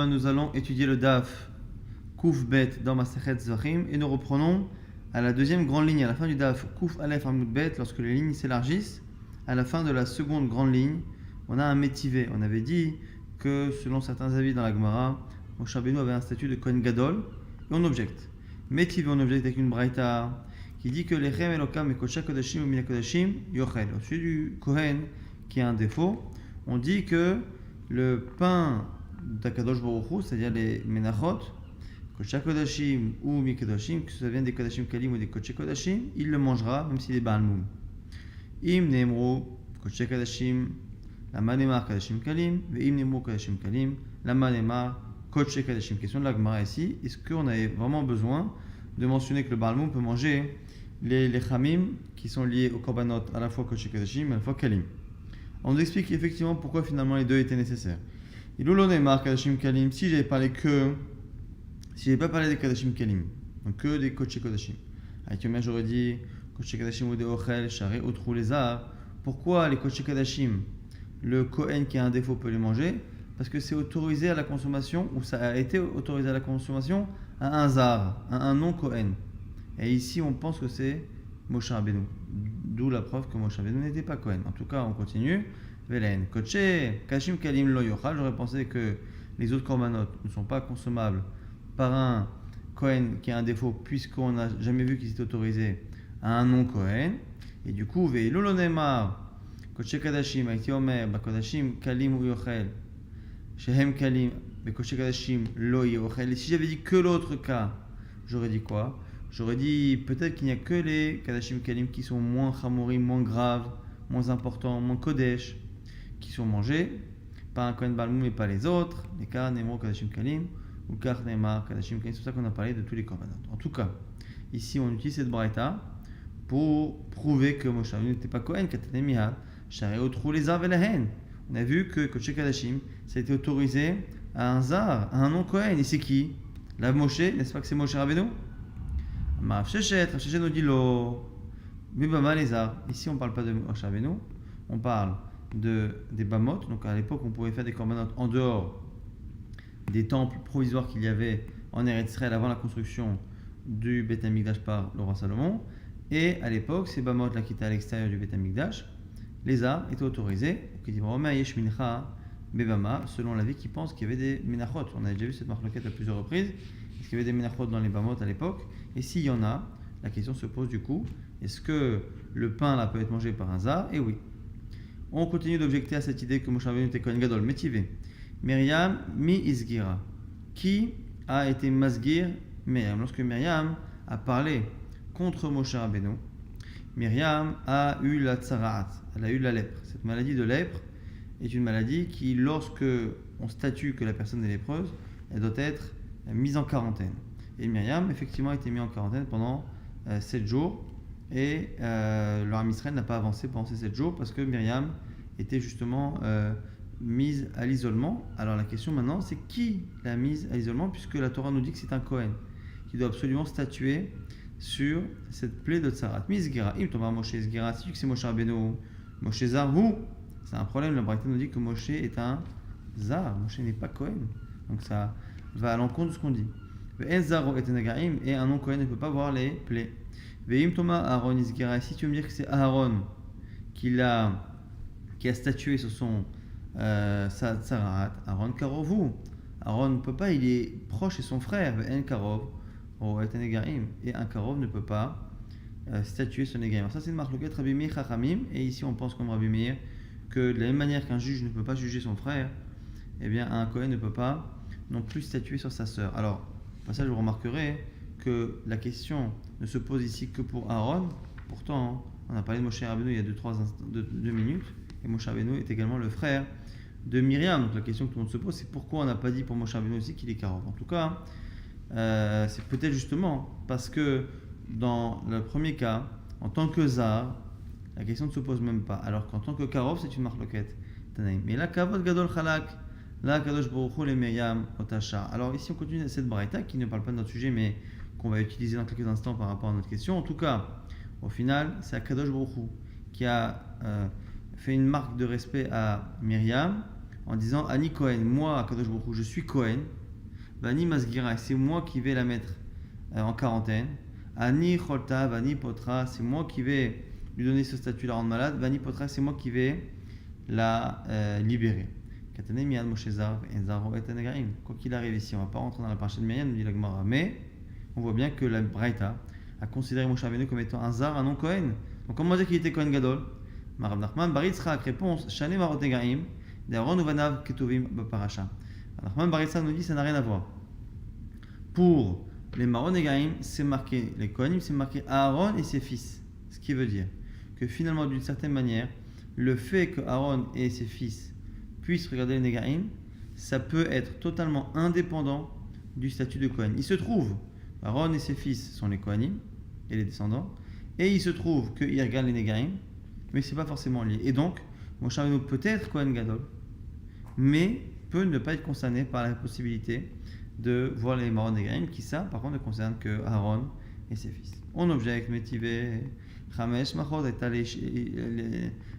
nous allons étudier le Daf Kouf Bet dans Masechet Zvachim et nous reprenons à la deuxième grande ligne, à la fin du Daf Kouf Aleph Amud Bet, lorsque les lignes s'élargissent, à la fin de la seconde grande ligne, on a un métivé. On avait dit que selon certains avis dans la Gemara, Moshe Rabbeinu avait un statut de Kohen Gadol et on objecte. Métivé, on objecte avec une braïta qui dit que les Chem Elokam et Kodesh Kodashim ou Mina Kodashim Yochel. Au sujet du Kohen qui a un défaut, on dit que le pain d'Akadosh Baruch Hu, c'est-à-dire les Menachot, Kodesh Kodashim ou Mikodashim, que ça vienne des Kodashim Kalim ou des Kodesh Kodashim, il le mangera même s'il est Baal Moum. Im Nemru Kodesh Kodashim, Lama Nemar Kodashim Kalim, Ve'im Nemru Kodashim Kalim, Lama Nemar Kodesh Kodashim. Question de la Gemara ici, est-ce qu'on avait vraiment besoin de mentionner que le Baal Moum peut manger les Chamim qui sont liés au Korbanot, à la fois Kodesh Kodashim et à la fois Kalim? On nous explique effectivement pourquoi finalement les deux étaient nécessaires. Il Nemar Kodashim Kalim, si j'avais pas parlé des Kodashim Kalim, donc que des Kodesh Kodashim. Avec Yomer, j'aurais dit Kodesh Kodashim ou des Ochel, Charé, Otrou, les Arts. Pourquoi les Kodesh Kodashim, le Kohen qui a un défaut peut les manger? Parce que c'est autorisé à la consommation, ou ça a été autorisé à la consommation à un Zar, à un non-Kohen. Et ici, on pense que c'est Moshe Rabbeinu. D'où la preuve que Moshe Rabbeinu n'était pas Kohen. En tout cas, on continue. Velen, Kodesh Kodashim Kalim lo yochal. J'aurais pensé que les autres korbanot ne sont pas consommables par un Kohen qui a un défaut, puisqu'on n'a jamais vu qu'ils étaient autorisés à un non-Kohen. Et du coup, Ve'ilolo Nemar Kodesh Kodashim Aiti Omer Kodashim Kalim ou yochel Shehem Kalim Kodesh Kodashim lo yochel. Et si j'avais dit que l'autre cas, j'aurais dit quoi? J'aurais dit peut-être qu'il n'y a que les Kodashim Kalim qui sont moins chamorim, moins graves, moins importants, moins Kodesh, qui sont mangés par un Kohen Baal Moum et pas les autres, les Kar Nemro Kodashim Kalim ou Kar Nemar Kodashim Kalim. C'est pour ça qu'on a parlé de tous les korbanot. En tout cas, ici on utilise cette braïta pour prouver que Moshe Rabbeinu n'était pas Kohen, Katanemia, Charé Otrou les Arts Velahen. On a vu que Kodesh Kodashim, ça a été autorisé à un Zar, à un non-Kohen. Et c'est qui? La Moshe, n'est-ce pas que c'est Moshe Rabbeinu? Rav Shechet nous dit lo Bibama les arts. Ici on ne parle pas de Moshe Rabbeinu, on parle des Bamot. Donc à l'époque on pouvait faire des korbanot en dehors des temples provisoires qu'il y avait en Eretz Israël avant la construction du Beth Amikdash par le roi Salomon. Et à l'époque ces Bamot là qui étaient à l'extérieur du Beth Amikdash, les arts étaient autorisés. Selon l'avis qui pense qu'il y avait des Menachot. On a déjà vu cette marloquette à plusieurs reprises. Est-ce qu'il y avait des Menachot dans les Bamot à l'époque? Et s'il y en a, la question se pose du coup, est-ce que le pain là peut être mangé par un Zar? Et oui. On continue d'objecter à cette idée que Moshe Rabbeinu était Kohen Gadol, métivé. Myriam mi isgira. Qui a été masgir Myriam? Lorsque Myriam a parlé contre Moshe Rabbeinu, Myriam a eu la tsaraat, elle a eu la lèpre. Cette maladie de lèpre est une maladie qui, lorsque on statue que la personne est lépreuse, elle doit être mise en quarantaine. Et Myriam, effectivement, a été mise en quarantaine pendant 7 jours. Et le Ham Israël n'a pas avancé pendant ces 7 jours parce que Myriam était justement mise à l'isolement. Alors la question maintenant, c'est qui l'a mise à l'isolement, puisque la Torah nous dit que c'est un Kohen qui doit absolument statuer sur cette plaie de Tsarat. Misgira, im tomar Moshe Zgira, si tu dis que c'est Moshe Rabbeinu, Moshe Zar, c'est un problème. La Braïta nous dit que Moshe est un Zar, Moshe n'est pas Kohen. Donc ça va à l'encontre de ce qu'on dit. Et un non-Kohen ne peut pas voir les plaies. Si tu veux me dire que c'est Aaron qui a statué sur son Tsarat, Aaron Karovu. Aaron ne peut pas, il est proche de son frère. Et un Karov ne peut pas statuer sur Negaim. Alors ça c'est une marloquette Rabbi Meir Chachamim. Et ici on pense comme Rabbi Meir que de la même manière qu'un juge ne peut pas juger son frère, eh bien un Kohen ne peut pas non plus statuer sur sa sœur. Alors, au passage, vous remarquerez que la question ne se pose ici que pour Aaron. Pourtant, on a parlé de Moshe Rabbeinu il y a 2 minutes, et Moshe Rabbeinu est également le frère de Myriam. Donc la question que tout le monde se pose, c'est pourquoi on n'a pas dit pour Moshe Rabbeinu aussi qu'il est Karov. En tout cas, c'est peut-être justement parce que dans le premier cas, en tant que Zar, la question ne se pose même pas, alors qu'en tant que Karov, c'est une marloquette. Mais là, Kavod Gadol Chalak, là, Kadosh Baruch Hu le Myriam Otasha. Alors ici, on continue cette braïta qui ne parle pas de notre sujet, mais qu'on va utiliser dans quelques instants par rapport à notre question. En tout cas, au final, c'est Akadosh Baruch Hu qui a fait une marque de respect à Myriam en disant Ani Kohen, moi, Kadosh Baruch Hu, je suis Kohen, Vani Masgira, c'est moi qui vais la mettre en quarantaine, Ani Cholta, Vani Potra, c'est moi qui vais lui donner ce statut, la rendre malade, Vani Potra, c'est moi qui vais la libérer. Quoi qu'il arrive ici, on ne va pas rentrer dans la partie de Myriam, nous dit la Gemara, mais on voit bien que la Braïta a considéré Moshe Rabbeinu comme étant un Zar, un non Kohen. Donc comment dire qu'il était Kohen Gadol? Marav Nachman, Baritzrak, réponse, Shane Marot Negaim, d'Aaron Uvanav Ketuvim Baparacha. Nachman Baritzrak nous dit ça n'a rien à voir. Pour les Marot Negaim, c'est marqué, les Kohanim, c'est marqué Aaron et ses fils. Ce qui veut dire que finalement, d'une certaine manière, le fait que Aaron et ses fils puissent regarder les Negaim, ça peut être totalement indépendant du statut de Kohen. Il se trouve, Aaron et ses fils sont les Kohanim et les descendants, et il se trouve qu'ils regardent les Negaim, mais ce n'est pas forcément lié. Et donc, Moshe Rabbeinu peut être Kohen Gadol, mais peut ne pas être concerné par la possibilité de voir les Marot Negaim, qui ça, par contre, ne concerne que Aaron et ses fils. On objecte, Métivé, Chamesh Machod,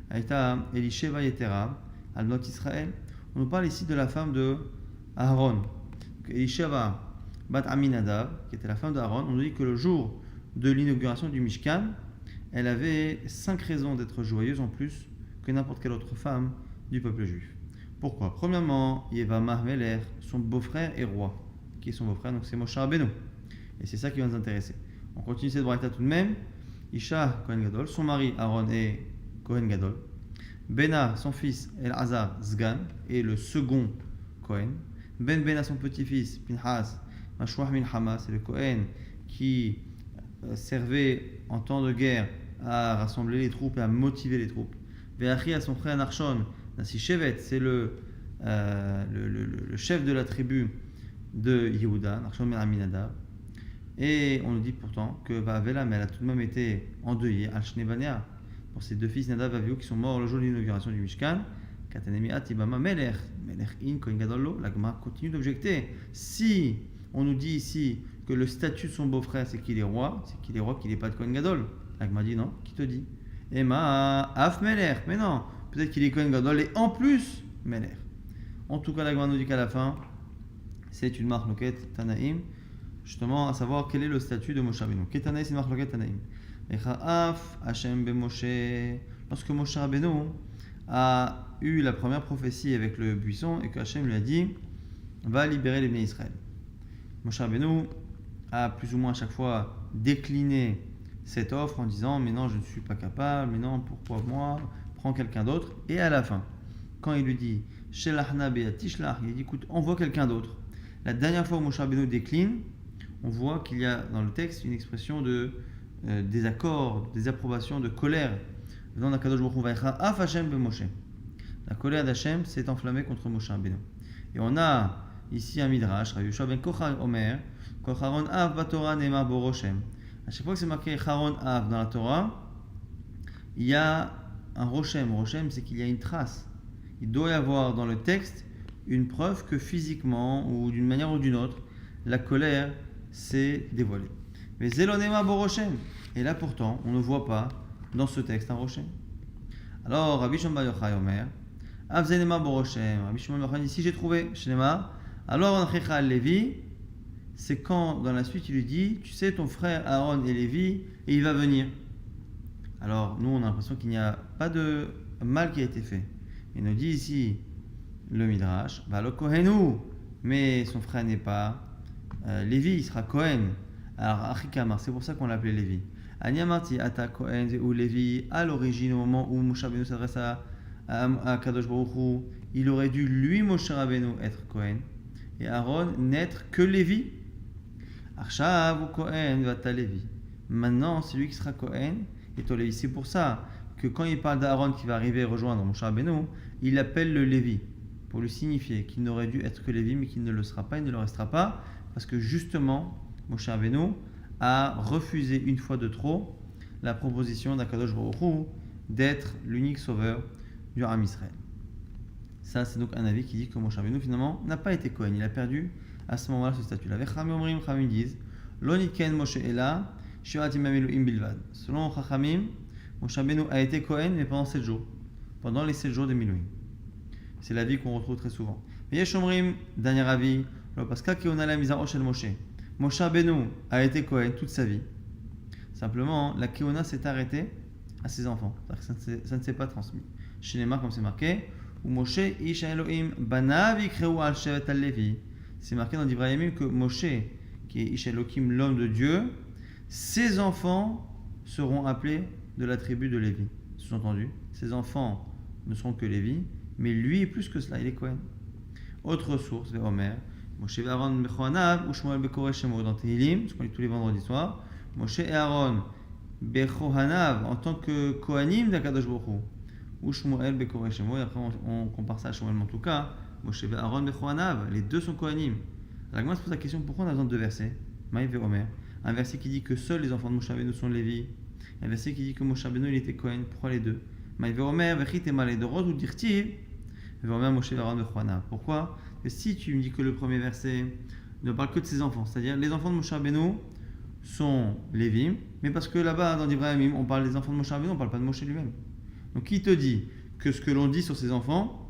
Aïta Elisheva Yetera, Albnot Israël. On nous parle ici de la femme de Aaron, Elisheva Bat Aminadav, qui était la femme d'Aaron. On nous dit que le jour de l'inauguration du Mishkan, elle avait 5 raisons d'être joyeuse en plus que n'importe quelle autre femme du peuple juif. Pourquoi? Premièrement, Yevamah Meler, son beau-frère est roi. Qui est son beau-frère? Donc c'est Moshe Rabbeinu. Et c'est ça qui va nous intéresser. On continue cette braïta tout de même. Isha Kohen Gadol, son mari Aaron est Kohen Gadol. Bena, son fils El-Azar Zgan, est le second Kohen. Ben Bena, son petit-fils Pinhas Mashouah Min Hama, c'est le Kohen qui servait en temps de guerre à rassembler les troupes et à motiver les troupes. Ve'achi, à son frère Narshon Nasi Shevet, c'est le chef de la tribu de Yehuda, Narshon Ben Aminadav. Et on nous dit pourtant que Va'avela, mais elle a tout de même été endeuillée, Al-Shnebanea, pour ses deux fils Nadav et Avihu qui sont morts le jour de l'inauguration du Mishkan. Katanemi Atibama Melech, Melech in Kohen Gadol. La Gemara continue d'objecter. Si on nous dit ici que le statut de son beau-frère c'est qu'il est roi, qu'il n'est pas de Kohen Gadol. La Gemara dit non, qui te dit? Emma Af Melech, mais non, peut-être qu'il est Kohen Gadol et en plus Melech. En tout cas, la Gemara nous dit qu'à la fin, c'est une marloquette Tanaïm, justement à savoir quel est le statut de Moshe Rabbeinu. Ketanaï, c'est une marloquette Tanaïm. Lorsque Moshe Rabbeinu a eu la première prophétie avec le buisson et que Hachem lui a dit va libérer les Bnei Israël. Moshe Rabbeinu a plus ou moins à chaque fois décliné cette offre en disant mais non je ne suis pas capable, mais non pourquoi moi, prends quelqu'un d'autre. Et à la fin, quand il lui dit Shelachna be'atishlach, il dit écoute envoie quelqu'un d'autre. La dernière fois où Moshe Rabbeinu décline, on voit qu'il y a dans le texte une expression de désaccord, désapprobation, de colère venant d'Akadosh Baruch Hu. Vaïcha af Hashem be Moshe. La colère d'Hachem s'est enflammée contre Moshe Rabbeinu. Et on a ici un midrash, Rav Yeshua ben Kochar Omer, Kocharon av baTorah ne'emar bo Roshem. À chaque fois que c'est marqué Charon av dans la Torah, il y a un Roshem. Roshem, c'est qu'il y a une trace. Il doit y avoir dans le texte une preuve que physiquement ou d'une manière ou d'une autre, la colère s'est dévoilée. Mais Zelonema Boroshem. Et là pourtant, on ne voit pas dans ce texte un Roshem. Alors, Rabbi Shimon bar Yochai Omer, Avzenema Boroshem. Rabbi Shimon bar Yochai dit si j'ai trouvé Shnema, alors on Achecha Lévi, c'est quand dans la suite il lui dit tu sais, ton frère Aaron est Lévi et il va venir. Alors, nous on a l'impression qu'il n'y a pas de mal qui a été fait. Il nous dit ici le Midrash, va le Kohenu, mais son frère n'est pas Lévi, il sera Kohen. Alors, Achikamar, c'est pour ça qu'on l'appelait Lévi. Aniamarti, Ata Kohen ou Lévi, à l'origine, au moment où Moshe Rabbeinu s'adresse à Kadosh Baruch Hu, il aurait dû, lui, Moshe Rabbeinu, être Kohen, et Aaron n'être que Lévi. Arshav ou Kohen, Vata Lévi. Maintenant, c'est lui qui sera Kohen, et toi Lévi. C'est pour ça que quand il parle d'Aaron qui va arriver rejoindre Moshe Rabbeinu, il appelle le Lévi, pour lui signifier qu'il n'aurait dû être que Lévi, mais qu'il ne le sera pas, il ne le restera pas, parce que justement, Moshe Rabbeinu a refusé une fois de trop la proposition d'Akadosh Baruch Hu d'être l'unique sauveur du Ham Israël. Ça, c'est donc un avis qui dit que Moshe Rabbeinu finalement n'a pas été Kohen, il a perdu à ce moment-là ce statut-là. Chachamim disent Lo nitken Moshe ela shirat yamim bilvad. Selon Chachamim, Moshe Rabbeinu a été Kohen mais pendant 7 jours, pendant les 7 jours de Milouim. C'est l'avis qu'on retrouve très souvent. Mais Yeshomrim, dernier avis, parce qu'on a la mise en Oshel Moshe. Moshe Rabbeinu a été Kohen toute sa vie. Simplement, la Keona s'est arrêtée à ses enfants. Ça ne s'est pas transmis. Chez les marques, comme c'est marqué, ou Moshe Ish Elohim Banav Yikreu al Shevet al Levi. C'est marqué dans Divrei Yamim que Moshe, qui est Ish Elohim, l'homme de Dieu, ses enfants seront appelés de la tribu de Lévi. Sous-entendu, ses enfants ne seront que Lévi, mais lui, plus que cela, il est Kohen. Autre source, Omer, Moshe et Aaron Bechoanav, ou Shmuel Bekoreh Shemo dans Tehillim, ce qu'on lit tous les vendredis soirs. Moshe et Aaron Bechoanav en tant que Kohanim d'Akadosh Baruch Hu, ou Shmuel Bekoreh Shemo, et après on compare ça à Shmuel en tout cas. Moshe et Aaron Bechoanav, les deux sont Kohanim. Alors moi, je pose la question, pourquoi on a besoin de deux versets? Maïv et Omer. Un verset qui dit que seuls les enfants de Moshe Rabbeinu sont Lévi. Un verset qui dit que Moshe Rabbeinu il était Kohen. Pourquoi les deux? Maïv et Omer, Vechit et Malé de Rod ou Dirtiv. Moshe et Aaron Bechoanav. Pourquoi? Parce que si tu me dis que le premier verset ne parle que de ses enfants, c'est-à-dire les enfants de Moshe Rabbeinu sont Lévi, mais parce que là-bas dans Divrei Yamim, on parle des enfants de Moshe Rabbeinu, on ne parle pas de Moshe lui-même. Donc qui te dit que ce que l'on dit sur ses enfants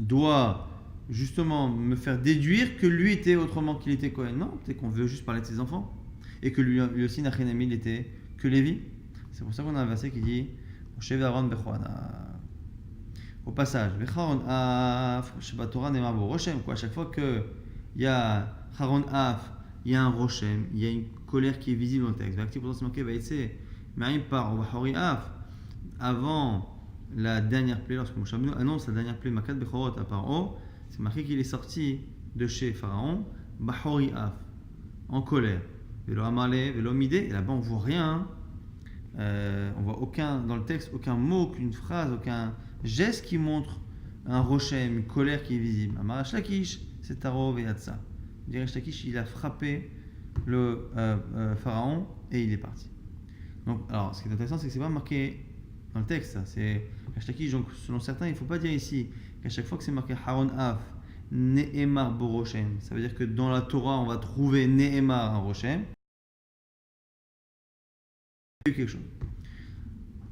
doit justement me faire déduire que lui était autrement qu'il était Kohen? Non, peut-être qu'on veut juste parler de ses enfants et que lui aussi Nachenami il était que Lévi. C'est pour ça qu'on a un verset qui dit Moshe Aaron Bechoanav. Au passage, à chaque fois qu'il y a Haron Af, il y a un Roshem, il y a une colère qui est visible dans le texte. Avant la dernière plaie, lorsque Moshe Rabbeinu annonce la dernière plaie Makat Bechorot à Paro, c'est marqué qu'il est sorti de chez Pharaon, Bahori Af, en colère. Velo Amale, Velo Midé, et là-bas on ne voit rien. On voit aucun, dans le texte, aucun mot, aucune phrase, aucun geste qui montre un Roshem, une colère qui est visible. Amar Lakish, c'est Taro Veyatsa. Lakish, il a frappé le pharaon et il est parti. Donc, alors, ce qui est intéressant, c'est que c'est pas marqué dans le texte. Ça. C'est Lakish, donc selon certains, il ne faut pas dire ici qu'à chaque fois que c'est marqué Haron Af, Nehemar Boroshem, ça veut dire que dans la Torah, on va trouver Nehemar un Roshem. Quelque chose.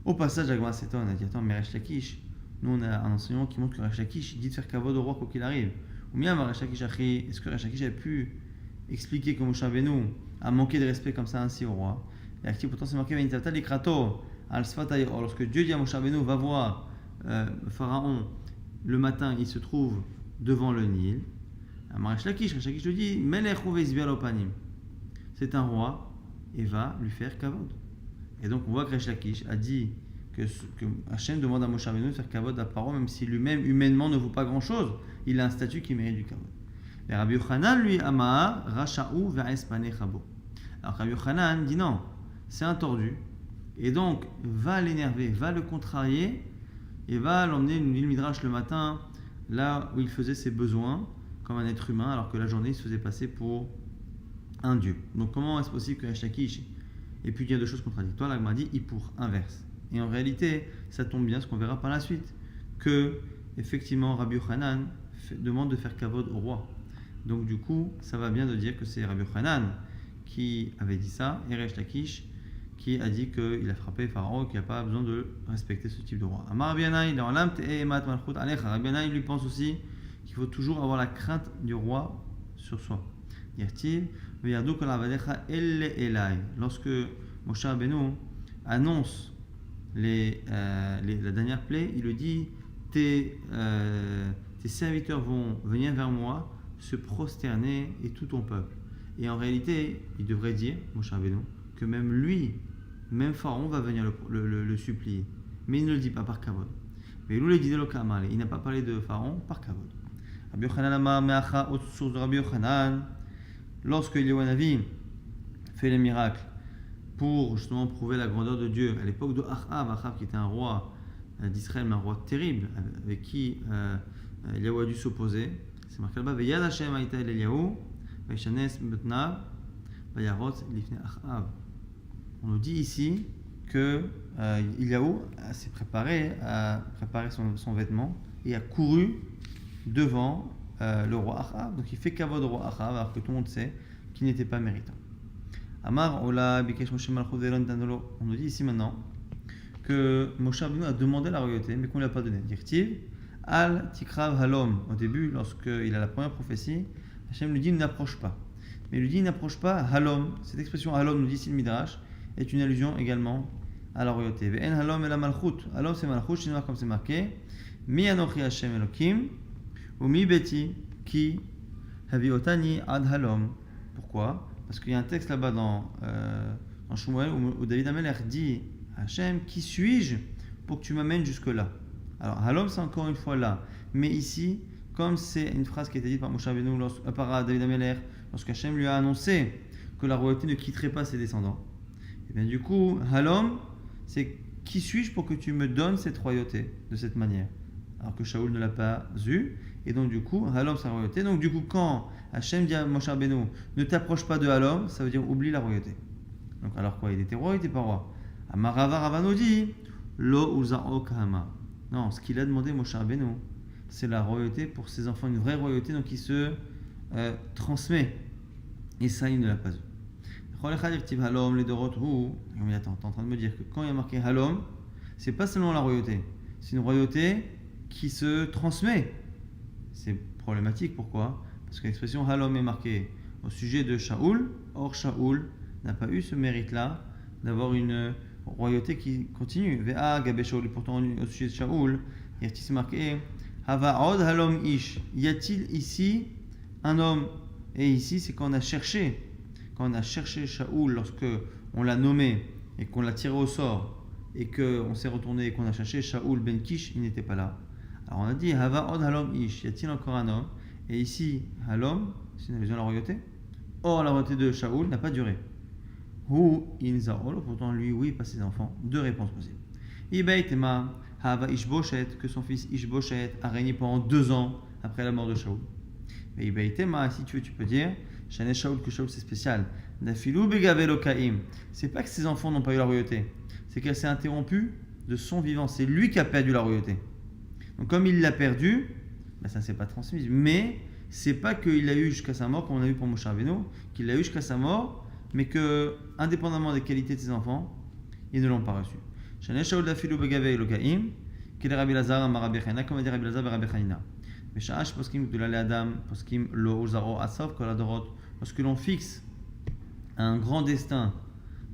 Au passage, Agma s'étonne, on a dit attends, mais Resh Lakish, nous on a un enseignement qui montre que Resh Lakish dit de faire kavod au roi quoi qu'il arrive. Ou bien Resh Lakish, est-ce que Resh Lakish avait pu expliquer que Moshe Rabbeinu a manqué de respect comme ça ainsi au roi? Et actif, pourtant c'est marqué Vainitavta likrato al sfatay. Or lorsque Dieu dit à Moshe Rabbeinu va voir Pharaon le matin, il se trouve devant le Nil. Resh Lakish le dit Melech uveizbial opanim. C'est un roi et va lui faire kavod. Et donc on voit que Resh Lakish a dit que Hachem demande à Moshe Rabbeinu de faire kavod à Paro, même si lui-même humainement ne vaut pas grand-chose, il a un statut qui mérite du kavod. Et Rabbi Yochanan lui amar racha'u ve'es panei chabo. Alors Rabbi Yochanan dit non, c'est un tordu, et donc va l'énerver, va le contrarier, et va l'emmener nous dit le Midrash le matin, là où il faisait ses besoins comme un être humain, alors que la journée il se faisait passer pour un dieu. Donc comment est-ce possible que Resh Lakish et puis il y a deux choses contradictoires, là, m'a dit pour inverse. Et en réalité, ça tombe bien, ce qu'on verra par la suite, que effectivement Rabbi Yochanan demande de faire kavod au roi. Donc du coup, ça va bien de dire que c'est Rabbi Yochanan qui avait dit ça, et Resh Lakish qui a dit qu'il a frappé Pharaon, qu'il n'y a pas besoin de respecter ce type de roi. Amar Rabbi Yannai, dans l'âme te'emat malchut alecha. Rabbi Yannai lui pense aussi qu'il faut toujours avoir la crainte du roi sur soi. Dit-il, lorsque Moshe Rabbeinu annonce la dernière plaie, il le dit tes serviteurs vont venir vers moi, se prosterner et tout ton peuple. Et en réalité, il devrait dire, Moshe Rabbeinu, que même lui, même Pharaon va venir le supplier. Mais il ne le dit pas par kavod. Mais il n'a pas parlé de Pharaon par kavod. Rabbi Yochanan Amar Meacha, autre source de Rabbi Yochanan, lorsque Eliyahu Hanavi fait les miracles pour justement prouver la grandeur de Dieu, à l'époque de Achav qui était un roi d'Israël, mais un roi terrible, avec qui Eliyahu a dû s'opposer, c'est marqué là-bas, Veyad Hashem Aïta El Eliyahu, Vaishanes Betnav, Vayarot Lifne Achav. On nous dit ici que Eliyahu s'est préparé à préparer son vêtement et a couru devant le roi Achav. Donc il fait kavod au roi Achav alors que tout le monde sait qu'il n'était pas méritant. Amar Ola Bikesh Moshe Malchut Ve'lo Nitano. On nous dit ici maintenant que Moshe Rabbeinu a demandé la royauté mais qu'on ne lui a pas donné. Dirtiv Al tikrav halom. Au début, lorsqu'il a la première prophétie, Hachem lui dit n'approche pas. Mais il lui dit n'approche pas halom. Cette expression halom, nous dit ici le Midrash, est une allusion également à la royauté. Ve'en halom et la malchut. Halom c'est malchut, chez nous comme c'est marqué. Mi anochi Hachem Elokim, ou mi beti ki haviotani ad halom. Pourquoi? Parce qu'il y a un texte là-bas dans Shmuel où David Amelech dit à Hachem, qui suis-je pour que tu m'amènes jusque-là? Alors, halom c'est encore une fois là. Mais ici, comme c'est une phrase qui a été dite par Moshe Rabbeinu, par David Amelech, lorsque Hachem lui a annoncé que la royauté ne quitterait pas ses descendants, et bien du coup, halom, c'est qui suis-je pour que tu me donnes cette royauté de cette manière? Alors que Shaoul ne l'a pas eu, et donc du coup, halom c'est la royauté. Donc du coup, quand Hachem dit à Moshe Rabbeinu, ne t'approche pas de halom, ça veut dire oublie la royauté. Donc alors quoi, il était roi, il n'était pas roi. Amarava Ravano dit, lo uza'o kahama. Non, ce qu'il a demandé Moshe Rabbeinu, c'est la royauté pour ses enfants, une vraie royauté, donc qui se transmet. Et ça, il ne l'a pas eu. Halom, les Dorot, mais attends, tu es en train de me dire que quand il y a marqué halom, c'est pas seulement la royauté, c'est une royauté qui se transmet. C'est problématique, pourquoi? Parce que l'expression halom est marquée au sujet de Shaoul. Or, Shaoul n'a pas eu ce mérite-là d'avoir une royauté qui continue. Ve'a Gabé Shaoul, pourtant au sujet de Shaoul, il y a marqué Hava od halom ish. Y a-t-il ici un homme? Et ici, c'est quand on a cherché Shaoul, lorsque on l'a nommé et qu'on l'a tiré au sort et qu'on s'est retourné et qu'on a cherché Shaoul ben Kish, il n'était pas là. Alors on a dit Hava od halom ish. Y a-t-il encore un homme? Et ici, halom, c'est une allusion à la royauté. Or, la royauté de Shaoul n'a pas duré. Hu in Zaol, pourtant lui, oui, pas ses enfants. Deux réponses possibles. Ibaitema Hava Ishboshet, que son fils Ishboshet a régné pendant 2 ans après la mort de Shaoul. Mais Ibaitema, si tu veux, tu peux dire Shane Shaoul, que Shaoul c'est spécial. Nafilou Begavelo Kaim. C'est pas que ses enfants n'ont pas eu la royauté, c'est qu'elle s'est interrompue de son vivant. C'est lui qui a perdu la royauté. Donc, comme il l'a perdu, ben, ça ne s'est pas transmis. Mais c'est pas qu'il l'a eu jusqu'à sa mort, comme on a vu pour Moshe Rabbeinu, qu'il l'a eu jusqu'à sa mort, mais que, indépendamment des qualités de ses enfants, ils ne l'ont pas reçu. Shane Shaoul Nafilou Begavelo Kaim, qu'il est Rabbi Lazar, Rabbi Chanina, comme a dit Rabbi Lazar, Rabbi Chanina. Mais Sha'ash poskim de l'ale Adam, poskim lo uzaro asaf koladorot. Lorsque l'on fixe un grand destin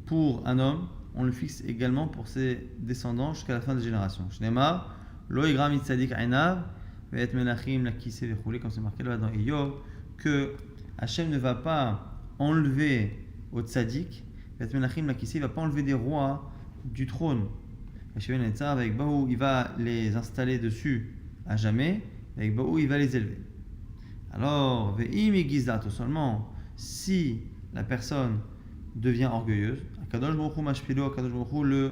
pour un homme, on le fixe également pour ses descendants jusqu'à la fin des générations. Shneimar lo igram itzadik ainav ve'et menachim lakise vechoulé, comme c'est marqué là dans Iyov, que Hachem ne va pas enlever au tzadik, ve'et menachim lakise, il ne va pas enlever des rois du trône. Avec Bahou, il va les installer dessus à jamais. Avec Bahou, il va les élever. Alors, ve'im igizat, seulement si la personne devient orgueilleuse, Akadosh Baruch Hu mashpilo, Akadosh Baruch Hu le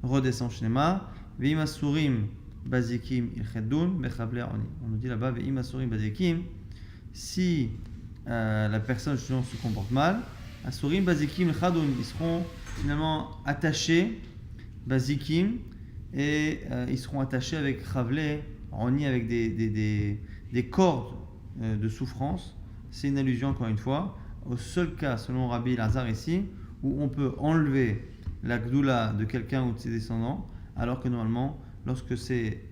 redescend shnema, ve'im asurim bazikim ilchedun bechavle oni. On nous dit là-bas ve'im asurim bazikim, si la personne justement se comporte mal, asurim bazikim ilchedun, ils seront finalement attachés, bazikim, et ils seront attachés avec chavle oni, avec des cordes de souffrance. C'est une allusion encore une fois au seul cas, selon Rabbi Lazar ici, où on peut enlever la gdoula de quelqu'un ou de ses descendants, alors que normalement, lorsque c'est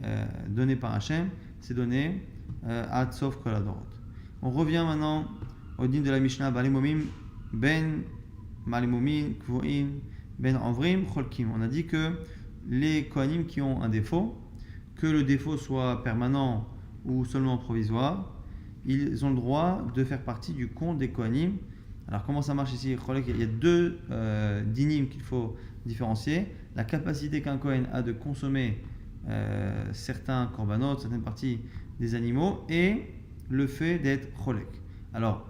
donné par Hachem, c'est donné ad sof kol adorot. On revient maintenant au din de la Mishnah, Balimomim ben Malimomin Kvoim ben Avrim Cholkim. On a dit que les Kohanim qui ont un défaut, que le défaut soit permanent ou seulement provisoire, ils ont le droit de faire partie du compte des Kohanim. Alors comment ça marche ici? Il y a 2 dinim qu'il faut différencier. La capacité qu'un Kohen a de consommer certains korbanot, certaines parties des animaux, et le fait d'être cholek. Alors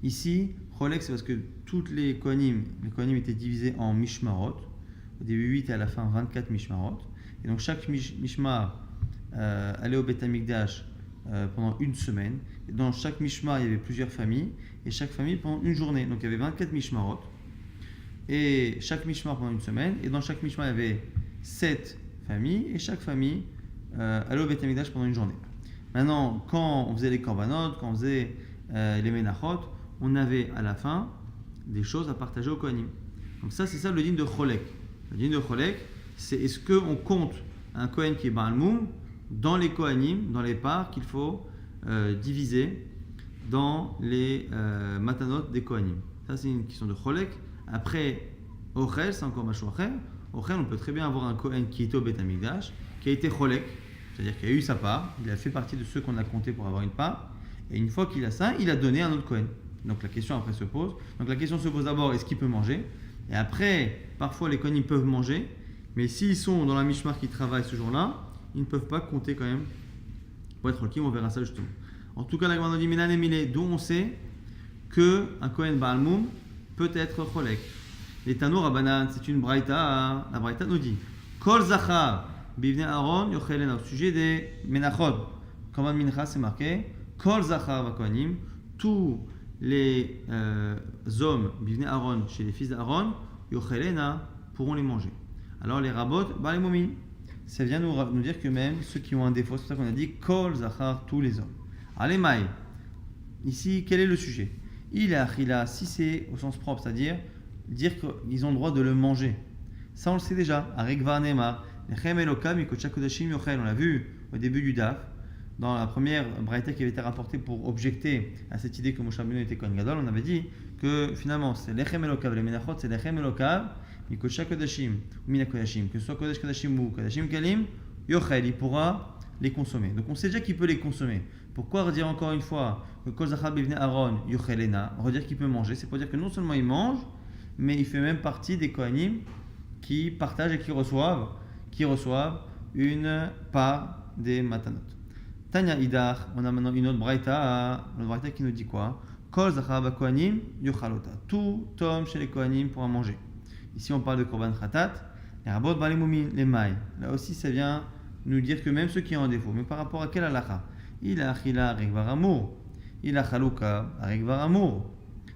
ici, cholek, c'est parce que toutes les Kohanim étaient divisés en mishmarot. Au début 8 et à la fin 24 mishmarot. Et donc chaque mishmar allait au Beth Amikdash pendant 1 semaine. Et dans chaque mishmar, il y avait plusieurs familles, et chaque famille pendant 1 journée. Donc il y avait 24 mishmarot, et chaque mishmar pendant 1 semaine. Et dans chaque mishmar, il y avait 7 familles, et chaque famille allait au Beth Amikdash pendant 1 journée. Maintenant, quand on faisait les korbanot, quand on faisait les menachot, on avait à la fin des choses à partager au kohanim. Donc ça, c'est ça le din de cholek. Le din de cholek, c'est est-ce qu'on compte un kohen qui est Baal Moum dans les Kohanim, dans les parts qu'il faut diviser dans les matanot des Kohanim. Ça, c'est une question de cholek. Après, Ochel, c'est encore Machou Achel. Ochel, on peut très bien avoir un Kohen qui était au Beth Amikdash, qui a été cholek, c'est-à-dire qu'il a eu sa part, il a fait partie de ceux qu'on a comptés pour avoir une part, et une fois qu'il a ça, il a donné à un autre Kohen. Donc la question après se pose. Donc la question se pose d'abord, est-ce qu'il peut manger? Et après, parfois les Kohanim peuvent manger, mais s'ils sont dans la Mishmar qui travaille ce jour-là, ils ne peuvent pas compter quand même pour être holkim, on verra ça justement. En tout cas, la Gemara dit Minan Emile, d'où on sait qu'un Kohen Baal Moum peut être cholek. Les Tanour Rabanan, c'est une braïta. La braïta nous dit Kol Zachar Bivne Aaron Yochelena. Au sujet des Menachot, comment Mincha c'est marqué Kol Zachar Vakohanim, tous les hommes Bivne Aaron, chez les fils d'Aaron, Yochelena, pourront les manger. Alors les Rabot, Baal Moumim, ça vient nous dire que même ceux qui ont un défaut, c'est pour ça qu'on a dit Kol Zachar, tous les hommes. Allez, Maï, ici, quel est le sujet? Il a achila, si c'est au sens propre, c'est-à-dire dire qu'ils ont le droit de le manger. Ça, on le sait déjà. Aregvar Nema, Lechem Elokam, Yikocha Kodashim Yochel. On l'a vu au début du DAF, dans la première braïta qui avait été rapportée pour objecter à cette idée que Moshe Rabbeinu était Kohen Gadol. On avait dit que finalement, c'est Lechem Elokav, les Menachot, c'est Lechem Elokav, Yikocha Kodashim, ou Mina Kodashim, que ce soit Kodesh Kodashim ou Kodashim Kalim, Yochel, il pourra les consommer. Donc on sait déjà qu'il peut les consommer. Pourquoi redire encore une fois que Kol Zachar Bivne Aaron Yochelena, redire qu'il peut manger? C'est pour dire que non seulement il mange, mais il fait même partie des Kohanim qui partagent et qui reçoivent une part des matanot. Tanya Idar, on a maintenant une autre braïta qui nous dit quoi? Kol Zachar Bakohanim Yochalota. Tout homme chez les Kohanim pourra manger. Ici on parle de Korban Khatat, les Rabot Balimoumin, les Maï. Là aussi ça vient nous dire que même ceux qui ont un défaut, mais par rapport à quel halakha? Il a achila aregvar amour, il a chalouka aregvar amour.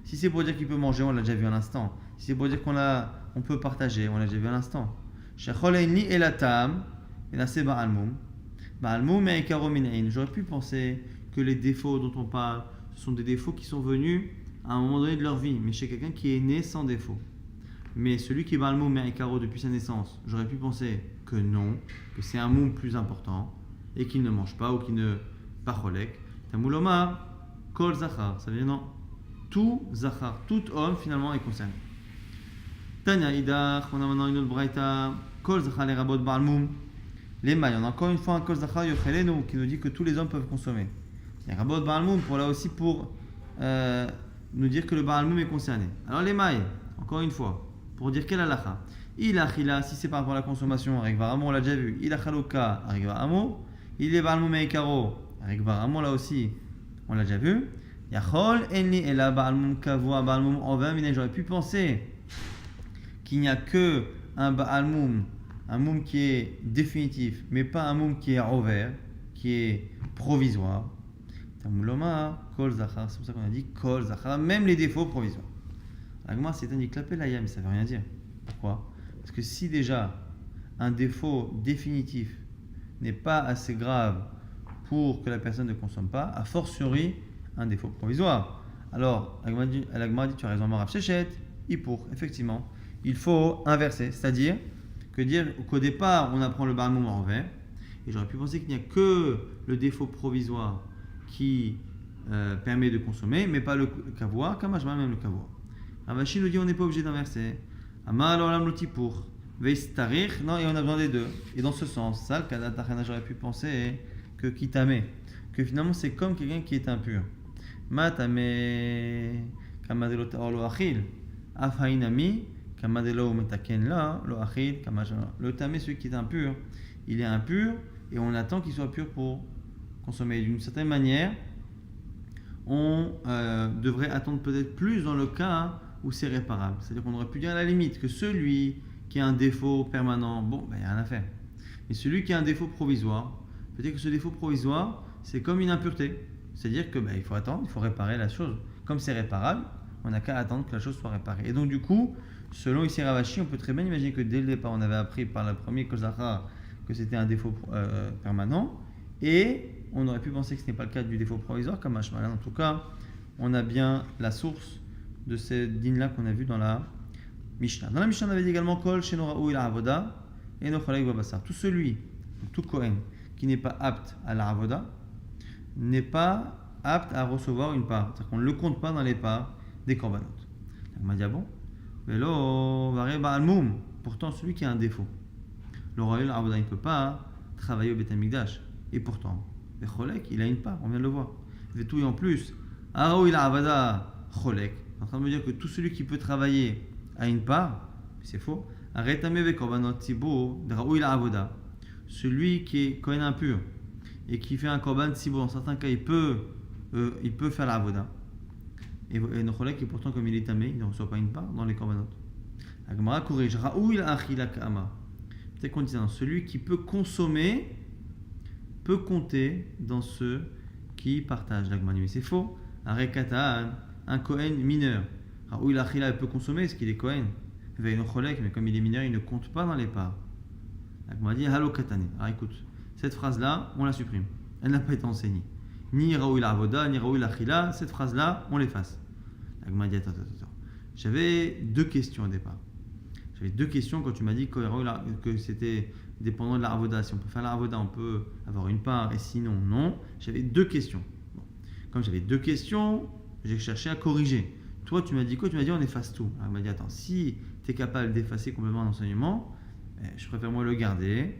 Si c'est pour dire qu'il peut manger, on l'a déjà vu à l'instant. Si c'est pour dire qu'on peut partager, on l'a déjà vu à l'instant. Shecholeini elatam, elase ba'almum, ba'almum me'ikaro min'in. J'aurais pu penser que les défauts dont on parle, ce sont des défauts qui sont venus à un moment donné de leur vie, mais chez quelqu'un qui est né sans défaut. Mais celui qui est ba'almum me'ikaro depuis sa naissance, j'aurais pu penser que non, que c'est un moum plus important et qu'il ne mange pas ou qu'il ne pas cholek. Tamouloma, kol zachar, ça veut dire non. Tout zachar, tout homme finalement est concerné. Tanya idach, on a maintenant une autre braïta, kol zachar les rabot ba'almum. Les mailles, on a encore une fois un kol zachar yochelenu qui nous dit que tous les hommes peuvent consommer. Les rabot ba'almum pour là aussi pour nous dire que le ba'almum est concerné. Alors les mailles, encore une fois, pour dire quel halakha. Il a chila, si c'est par rapport à la consommation, avec varamo, on l'a déjà vu. Il a chalouka, avec varamo. Il est ba'almum meikaro, avec varamo, là aussi, on l'a déjà vu. Yachol enli ela ba'almum kavua ba'almum ovem. J'aurais pu penser qu'il n'y a que un ba'almum, un moum qui est définitif, mais pas un moum qui est over, qui est provisoire. Tamuloma, kol zachar, c'est pour ça qu'on a dit kol zachar, même les défauts provisoires. La Gemara s'est dit clapé la yam, mais ça ne veut rien dire. Pourquoi? Parce que si déjà un défaut définitif n'est pas assez grave pour que la personne ne consomme pas, a fortiori un défaut provisoire. Alors, la Gemara dit tu as raison, Marav Shechet, pour, effectivement, il faut inverser, c'est-à-dire que dire qu'au départ on apprend le ba'almum en envers, et j'aurais pu penser qu'il n'y a que le défaut provisoire qui permet de consommer, mais pas le kavua, kamashma même le kavua. Ravashi nous dit on n'est pas obligé d'inverser. Amal olam loti pour veistarich, non, et on a besoin des deux. Et dans ce sens, ça, le kadat tachana, j'aurais pu penser que kitame, que finalement c'est comme quelqu'un qui est impur. Matame kamadelo taor lo achil, afhainami kamadelo metaken la lo achil kamashma. Le tamé, celui qui est impur, il est impur et on attend qu'il soit pur pour consommer. D'une certaine manière, on devrait attendre peut-être plus dans le cas où c'est réparable. C'est-à-dire qu'on aurait pu dire à la limite que celui qui a un défaut permanent, bon, il n'y a rien à faire. Et celui qui a un défaut provisoire, peut-être que ce défaut provisoire, c'est comme une impureté. C'est-à-dire que il faut attendre, il faut réparer la chose. Comme c'est réparable, on n'a qu'à attendre que la chose soit réparée. Et donc du coup, selon ici Ravashi, on peut très bien imaginer que dès le départ, on avait appris par le premier Kozachar que c'était un défaut permanent, et on aurait pu penser que ce n'est pas le cas du défaut provisoire, comme Hashmal. En tout cas, on a bien la source de ces dînes-là qu'on a vu dans la Mishnah. Dans la Mishnah, on avait dit également Kol Shenoraou il Avoda et Nochalek Babasar. Tout celui, tout Kohen, qui n'est pas apte à la avoda n'est pas apte à recevoir une part. C'est-à-dire qu'on ne le compte pas dans les parts des korbanot. On m'a dit, ah bon? Vélo, varé ba'almoum. Pourtant, celui qui a un défaut. Le royal avoda, il ne peut pas travailler au Beth Amikdash. Et pourtant, le cholek, il a une part, on vient de le voir. Et tout, et en plus, il a avada cholek. En train de me dire que tout celui qui peut travailler a une part, c'est faux. Arrêtame korbanot tibo, il a avoda. Celui qui est kohen impur et qui fait un korban tibo, dans certains cas, il peut faire la avoda. Et le cholek, et pourtant, comme il est tamé, il ne reçoit pas une part dans les korbanot. La Gemara corrige. Raoul achila kama. Peut-être qu'on dit ça. Celui qui peut consommer peut compter dans ceux qui partagent. La Gemara dit mais c'est faux. Arekatan, un Kohen mineur. Raoul achila il peut consommer parce qu'il est Kohen. Mais comme il est mineur, il ne compte pas dans les parts. La Gemara dit halo katane. Alors écoute, cette phrase-là, on la supprime. Elle n'a pas été enseignée. Ni Raoul avoda, ni Raoul achila. Cette phrase-là, on l'efface. La Gemara dit attends. J'avais deux questions au départ. J'avais deux questions quand tu m'as dit que c'était dépendant de la avoda. Si on peut faire la avoda, on peut avoir une part, et sinon, non. J'avais deux questions. Bon. Comme j'avais deux questions, j'ai cherché à corriger. Toi, tu m'as dit quoi? Tu m'as dit on efface tout. Alors, il m'a dit attends, si tu es capable d'effacer complètement l'enseignement, je préfère moi le garder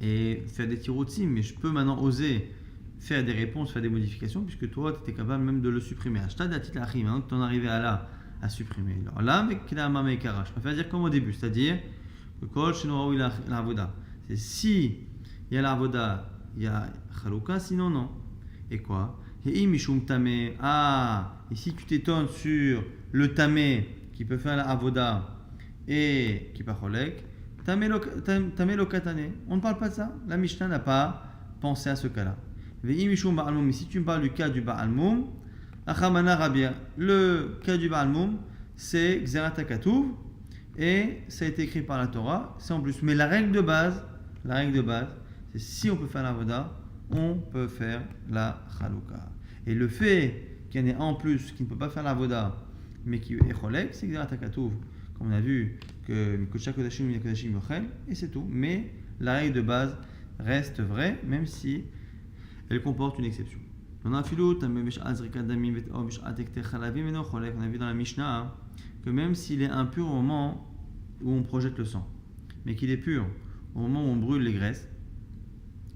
et faire des tiroutsim, mais je peux maintenant oser faire des réponses, faire des modifications, puisque toi, tu étais capable même de le supprimer. Maintenant que tu en arrivé à là, à supprimer. Alors là, je préfère dire comme au début, c'est-à-dire que kol shenoraou il a l'avoda. C'est si il y a l'avoda, il y a chalouka, sinon non. Et quoi? Et mishum tamé. Et si tu t'étonnes sur le tamé qui peut faire l'avoda et qui pas cholek, tamé lo katane. On ne parle pas de ça. La Mishnah n'a pas pensé à ce cas-là. Et mishum ba'almum. Si tu me parles du cas du ba'almum, Achamana Rabia, le cas du Baal Moum, c'est Xerat HaKatuv et ça a été écrit par la Torah, c'est en plus. Mais la règle de base, c'est si on peut faire la Voda, on peut faire la Chalouka. Et le fait qu'il y en ait un en plus qui ne peut pas faire la Voda, mais qui est Cholek, c'est Xerat HaKatuv. Comme on a vu que Kodesh Kodashim, Kodashim Yochel, et c'est tout. Mais la règle de base reste vraie, même si elle comporte une exception. On a vu dans la Mishnah que même s'il est impur au moment où on projette le sang, mais qu'il est pur au moment où on brûle les graisses,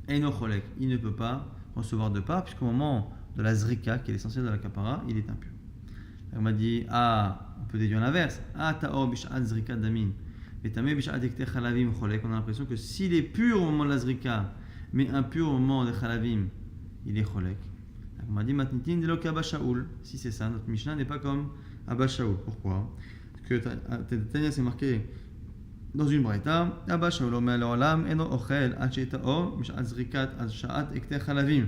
il ne peut pas recevoir de part, puisqu'au moment de la zrika, qui est l'essentiel de la kapara, il est impur. On m'a dit, on peut déduire l'inverse. On a l'impression que s'il est pur au moment de la zrika, mais impur au moment de chalavim, il est cholek. On m'a dit matnitin de l'ok Abba Shaul. Si c'est ça, notre Mishnah n'est pas comme Abba Shaul. Pourquoi? Parce que Tanya c'est marqué dans une braïta Abba Shaul omer le'olam eno ochel ad she'ta'or mish'at zrikat ad sha'at ekter chalavim.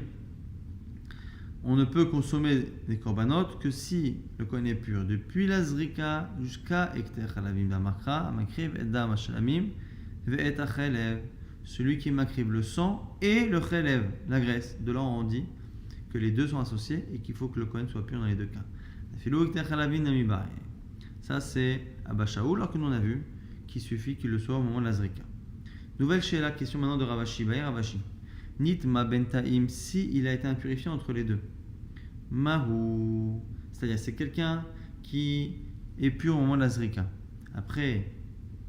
On ne peut consommer des korbanot que si le kohen est pur depuis la zrika jusqu'à ekter chalavim d'amakra makriv et dam hashlamim ve'et achelev. Celui qui makriv le sang et le chelev, la graisse. De là on dit que les deux sont associés et qu'il faut que le Kohen soit pur dans les deux cas. Ça c'est Abba Shaul, alors que nous on a vu qu'il suffit qu'il le soit au moment de la zrika. Nouvelle la question maintenant de Ravashi. Ravashi. Nitma bentaim, si il a été impurifié entre les deux. Mahu, c'est-à-dire c'est quelqu'un qui est pur au moment de la zrika. Après,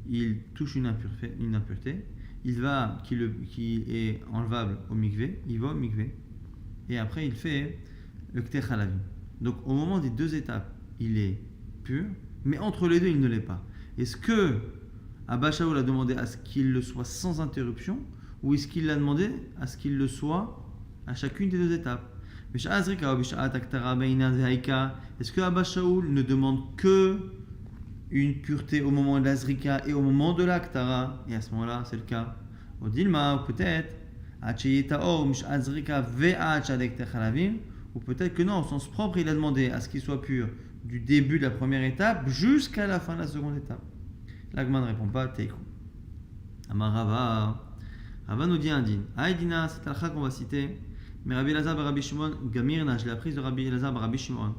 il touche une impureté, qui est enlevable au mikvé, il va au mikvé. Et après, il fait le kter chalavim. Donc, au moment des deux étapes, il est pur, mais entre les deux, il ne l'est pas. Est-ce que Abba Shaul a demandé à ce qu'il le soit sans interruption, ou est-ce qu'il a demandé à ce qu'il le soit à chacune des deux étapes? Est-ce que Abba Shaul ne demande que une pureté au moment de la zrika et au moment de la ktara? Et à ce moment-là, c'est le cas. Au Dilma, peut-être. Ou peut-être que non, au sens propre, il a demandé à ce qu'il soit pur du début de la première étape jusqu'à la fin de la seconde étape. L'Agma ne répond pas, Teikou. Amarava. Rava nous dit un din. Aïdina, c'est l'alcha qu'on va citer. Mais Rabbi Elazar et Rabbi Shimon, Gamirna, je l'ai apprise de Rabbi Elazar et Rabbi Shimon.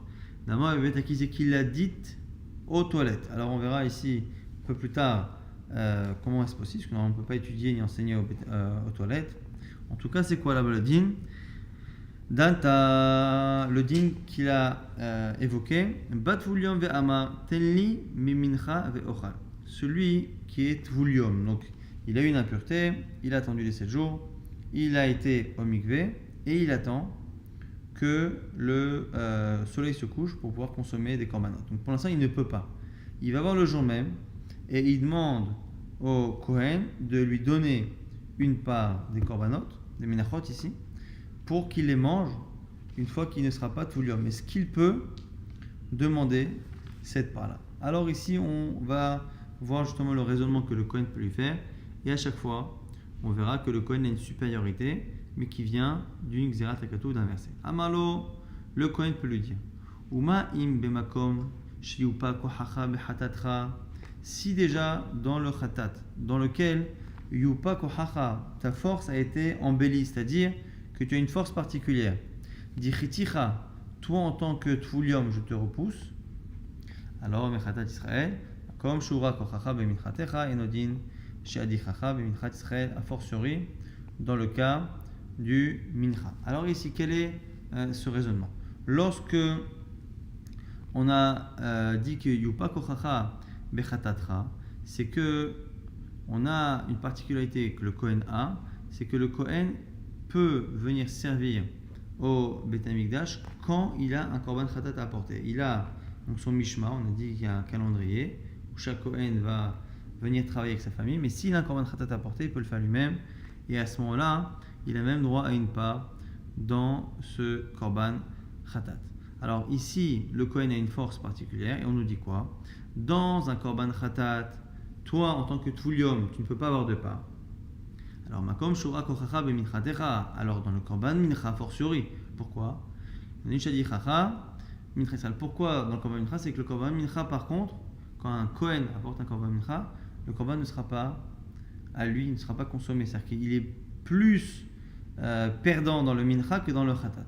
D'abord, il avait accusé qu'il l'a dite aux toilettes. Alors on verra ici, un peu plus tard, comment est-ce possible, parce qu'on ne peut pas étudier ni enseigner aux toilettes. En tout cas, c'est quoi là-bas le din? Danta, le din qu'il a évoqué, Bat Vulium ve'ama, tenli mimincha ve'ochal. Celui qui est Vulium, donc il a eu une impureté, il a attendu les 7 jours, il a été au mikvé et il attend que le soleil se couche pour pouvoir consommer des korbanot. Donc pour l'instant, il ne peut pas. Il va voir le jour même et il demande au Kohen de lui donner une part des korbanot, des minachot ici, pour qu'il les mange une fois qu'il ne sera pas Tulium. Est-ce qu'il peut demander cette part-là? Alors ici, on va voir justement le raisonnement que le Kohen peut lui faire. Et à chaque fois, on verra que le Kohen a une supériorité, mais qui vient d'une Xerat Akatou d'un verset. Amalo, le Kohen peut lui dire Uma im bemakom shiyupa kohacha behatatra. Si déjà dans le khatat, dans lequel yupa kohacha, ta force a été embellie, c'est-à-dire que tu as une force particulière. Dichiticha, toi en tant que Tfulium, je te repousse. Alors, Mechatat Israël, comme Shura Kochacha Beminchatecha, Enodin, Sheadichacha Beminchat Israël, a fortiori, dans le cas du Mincha. Alors, ici, quel est ce raisonnement? Lorsque on a dit que Yupa Kochacha Bechatatra, c'est que on a une particularité que le Kohen a, c'est que le Kohen peut venir servir au Beth Amikdash quand il a un korban khatat à apporter. Il a donc son mishma, on a dit qu'il y a un calendrier où chaque Kohen va venir travailler avec sa famille, mais s'il a un korban khatat à apporter, il peut le faire lui-même et à ce moment-là, il a même droit à une part dans ce korban khatat. Alors ici, le Kohen a une force particulière et on nous dit quoi? Dans un korban khatat, toi en tant que Tulium, tu ne peux pas avoir de part. Alors, makom shura kochacha beminchatecha. Alors, dans le korban mincha fortiori. Pourquoi? Pourquoi dans le korban mincha? C'est que le korban mincha, par contre, quand un Kohen apporte un korban mincha, le korban ne sera pas à lui, il ne sera pas consommé. C'est-à-dire qu'il est plus perdant dans le mincha que dans le khatat.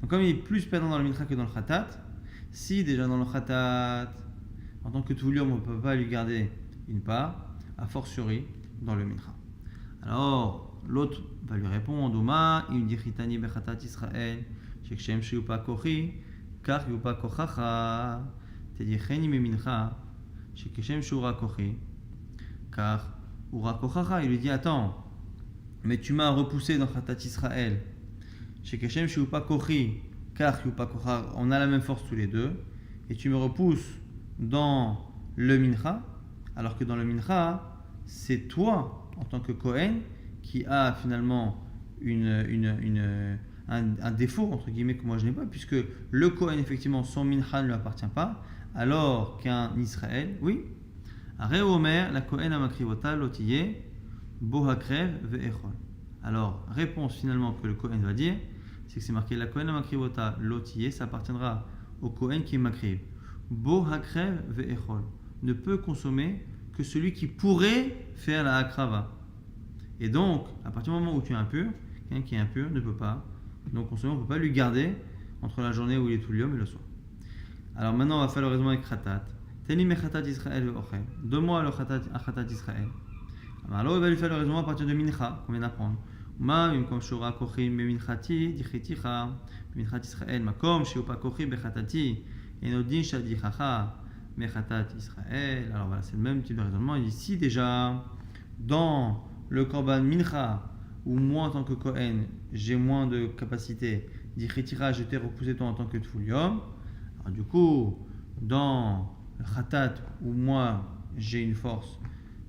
Donc, comme il est plus perdant dans le mincha que dans le khatat, si déjà dans le khatat, en tant que Tulium, on ne peut pas lui garder une part, a fortiori dans le mincha. Alors, l'autre va lui répondre Oma, il dit Chitani bechatat Israël, shekshem sheyupa kochi, kach yupa kochacha, tedicheni memincha, shekshem shura kochi, kach ura kochacha. Il lui dit attends, mais tu m'as repoussé dans chatat Israël, shekshem sheyupa kochi, kach yupa kochacha. On a la même force tous les deux, et tu me repousses dans le mincha, alors que dans le mincha, c'est toi en tant que Kohen, qui a finalement un défaut, entre guillemets, que moi je n'ai pas, puisque le Kohen, effectivement, son mincha ne lui appartient pas, alors qu'un Israël, oui. Aré Omer, la Kohen amakrivota lotiye, bohakrev ve'echol. Alors, réponse finalement que le Kohen va dire, c'est que c'est marqué la Kohen amakrivota lotiye, ça appartiendra au Kohen qui est makriv. Bohakrev ve'echol. Ne peut consommer que celui qui pourrait faire la akrava. Et donc, à partir du moment où tu es impur, quelqu'un qui est impur ne peut pas. Donc, on ne peut pas lui garder entre la journée où il est Tulium et le soir. Alors maintenant, on va faire le raisonnement avec Khatat. Teni me Khatat Israël ve'ochel. Donne-moi le Khatat Israël. Alors, il va lui faire le raisonnement à partir de Mincha, qu'on vient d'apprendre. Ma mimkom shura kochim beminchati dichiticha beminchat Israël makom sheupa kochim bechatati enodin shadichacha. Mechatat Israël. Alors voilà, c'est le même type de raisonnement. Il dit si déjà dans le korban mincha, où moi en tant que Kohen, j'ai moins de capacité, dit Chetira, je t'ai repoussé toi en tant que Tfulium. Alors du coup, dans le Khatat, où moi j'ai une force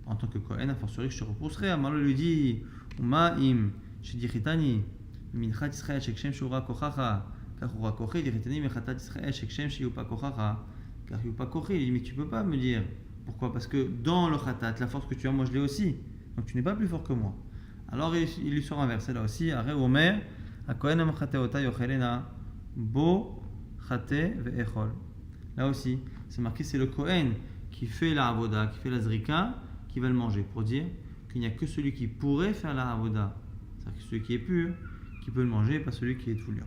en tant que Kohen, a fortiori que je te repousserai. Amalo lui dit Uma im, je dis Chitani, minchat Israël, shekshem shura kochacha, kachura kochi, dit Chitani, mechatat Israël, shekshem shiyupa kochacha. Car il pas corriger, il dit mais tu peux pas me dire pourquoi, parce que dans le khatat, la force que tu as, moi je l'ai aussi, donc tu n'es pas plus fort que moi. Alors il lui sort un verset là aussi, Aré Omer, a Kohen amchateota yochelena, bo chate ve'echol. Là aussi, c'est marqué, c'est le Kohen qui fait la avoda, qui fait la zrika, qui va le manger, pour dire qu'il n'y a que celui qui pourrait faire la avoda, c'est-à-dire que celui qui est pur, qui peut le manger, pas celui qui est tfulium.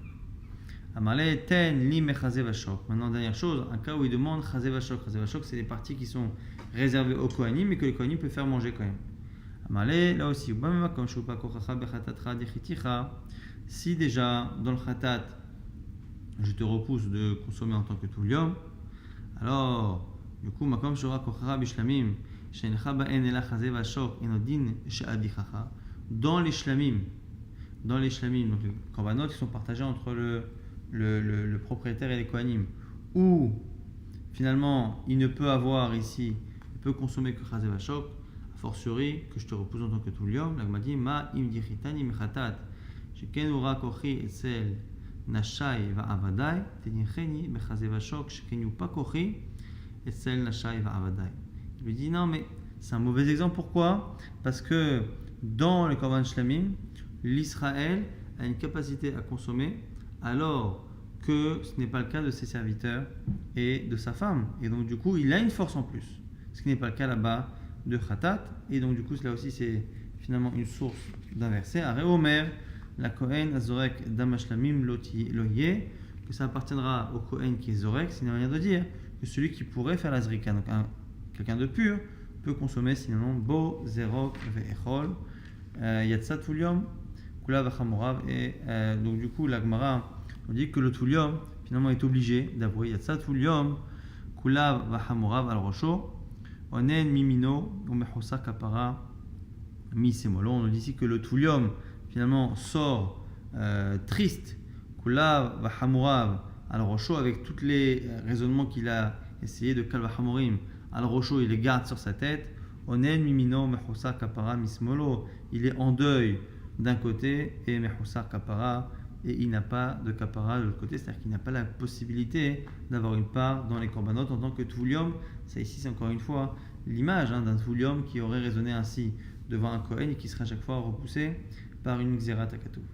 Amalé ten li mechazé vachok. Maintenant, dernière chose, un cas où il demande chazé vachok. Chazé vachok, c'est les parties qui sont réservées aux Kohanim, mais que le Kohanim peut faire manger quand même. Amalé, là aussi, si déjà dans le khatat, je te repousse de consommer en tant que toulium, alors, du coup, makom shura kochara bishlamim, shenecha ba'en ela chazé vashok, enodin she'adichacha, dans les shlamim, donc les korbanot qui sont partagés entre le propriétaire et les kohanim, où finalement il ne peut avoir ici, il peut consommer que chazé vashok, a fortiori que je te repousse en tant que toulium, l'agma dit ma im dichitani mechatat, sheken ura kochi etzel nashai va'avadai, tenicheni bechazé vashok, sheken yupa kochi etzel nashai va'avadai. Il lui dit non mais c'est un mauvais exemple, pourquoi? Parce que dans les korban shlamim, l'Israël a une capacité à consommer alors que ce n'est pas le cas de ses serviteurs et de sa femme. Et donc du coup, il a une force en plus, ce qui n'est pas le cas là-bas de Khatat. Et donc du coup, là aussi, c'est finalement une source d'un verset. Aré Omer, la Kohen Azorek Damashlamim Loye, que ça appartiendra au Kohen qui est Zorek, sinon rien de dire que celui qui pourrait faire la Zrika, donc quelqu'un de pur, peut consommer sinon Bo, Zerok, Ve'echol, Yatsat Tulium, Kula Vachamorav. Et donc du coup, la Gemara on dit que le Tulium finalement est obligé d'avouer Yatsat Tulium, Kula Vachamorav al Rosho, Onen Mimino, Umehosa Kapara, Misemolo. On dit ici que le Tulium finalement sort triste, Kula Vachamorav al Rosho, avec tous les raisonnements qu'il a essayé de Kal Vachamorim al Rosho, il les garde sur sa tête. Onen Mimino, Mehosa Kapara, Mismolo. Il est en deuil d'un côté et Mehosa Kapara, et il n'a pas de Kapara de l'autre côté, c'est-à-dire qu'il n'a pas la possibilité d'avoir une part dans les korbanot en tant que Tulium. Ça ici, c'est encore une fois l'image d'un Tulium qui aurait raisonné ainsi devant un Kohen et qui serait à chaque fois repoussé par une Xerat Akatouv.